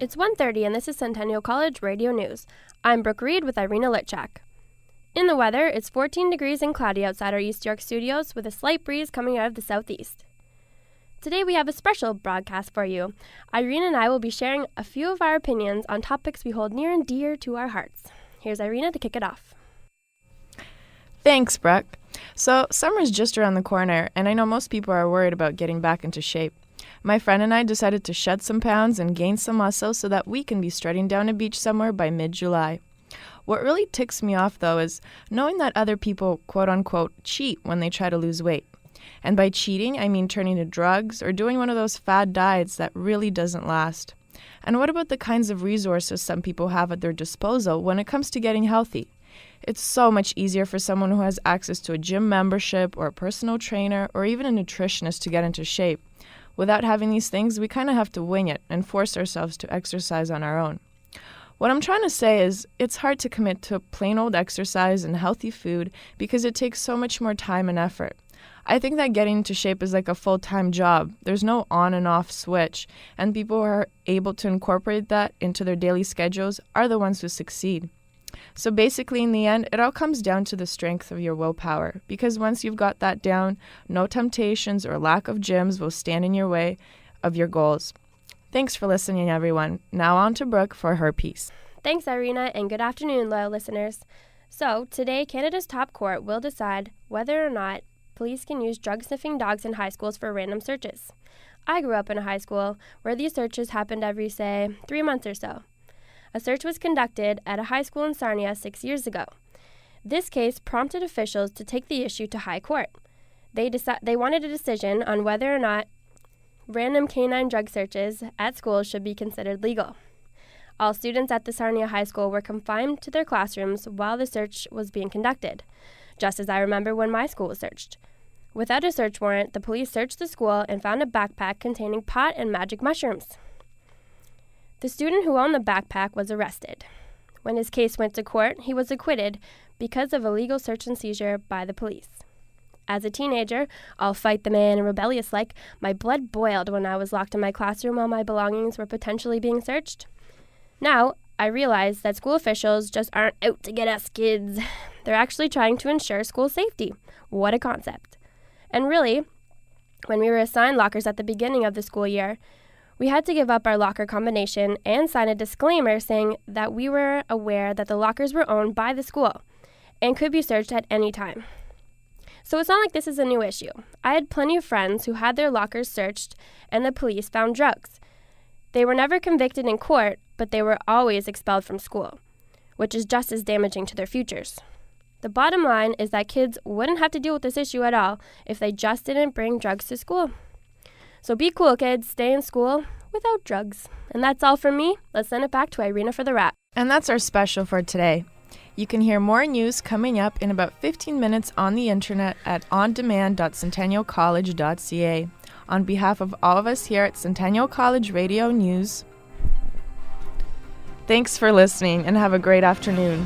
It's 1:30 and this is Centennial College Radio News. I'm Brooke Reid with Irina Lytchak. In the weather, it's 14 degrees and cloudy outside our East York studios with a slight breeze coming out of the southeast. Today we have a special broadcast for you. Irina and I will be sharing a few of our opinions on topics we hold near and dear to our hearts. Here's Irina to kick it off. Thanks, Brooke. So, summer's just around the corner, and I know most people are worried about getting back into shape. My friend and I decided to shed some pounds and gain some muscle so that we can be strutting down a beach somewhere by mid-July. What really ticks me off, though, is knowing that other people, quote-unquote, cheat when they try to lose weight. And by cheating, I mean turning to drugs or doing one of those fad diets that really doesn't last. And what about the kinds of resources some people have at their disposal when it comes to getting healthy? It's so much easier for someone who has access to a gym membership or a personal trainer or even a nutritionist to get into shape. Without having these things, we kind of have to wing it and force ourselves to exercise on our own. What I'm trying to say is it's hard to commit to plain old exercise and healthy food because it takes so much more time and effort. I think that getting into shape is like a full-time job. There's no on and off switch, and people who are able to incorporate that into their daily schedules are the ones who succeed. So basically, in the end, it all comes down to the strength of your willpower, because once you've got that down, no temptations or lack of gyms will stand in your way of your goals. Thanks for listening, everyone. Now on to Brooke for her piece. Thanks, Irina, and good afternoon, loyal listeners. So, today, Canada's top court will decide whether or not police can use drug-sniffing dogs in high schools for random searches. I grew up in a high school where these searches happened every, 3 months or so. A search was conducted at a high school in Sarnia 6 years ago. This case prompted officials to take the issue to high court. They wanted a decision on whether or not random canine drug searches at schools should be considered legal. All students at the Sarnia High School were confined to their classrooms while the search was being conducted, just as I remember when my school was searched. Without a search warrant, the police searched the school and found a backpack containing pot and magic mushrooms. The student who owned the backpack was arrested. When his case went to court, he was acquitted because of illegal search and seizure by the police. As a teenager, all fight the man and rebellious like, my blood boiled when I was locked in my classroom while my belongings were potentially being searched. Now, I realize that school officials just aren't out to get us kids. They're actually trying to ensure school safety. What a concept. And really, when we were assigned lockers at the beginning of the school year, we had to give up our locker combination and sign a disclaimer saying that we were aware that the lockers were owned by the school and could be searched at any time. So it's not like this is a new issue. I had plenty of friends who had their lockers searched and the police found drugs. They were never convicted in court, but they were always expelled from school, which is just as damaging to their futures. The bottom line is that kids wouldn't have to deal with this issue at all if they just didn't bring drugs to school. So be cool, kids. Stay in school without drugs. And that's all from me. Let's send it back to Irina for the wrap. And that's our special for today. You can hear more news coming up in about 15 minutes on the internet at ondemand.centennialcollege.ca. On behalf of all of us here at Centennial College Radio News, thanks for listening and have a great afternoon.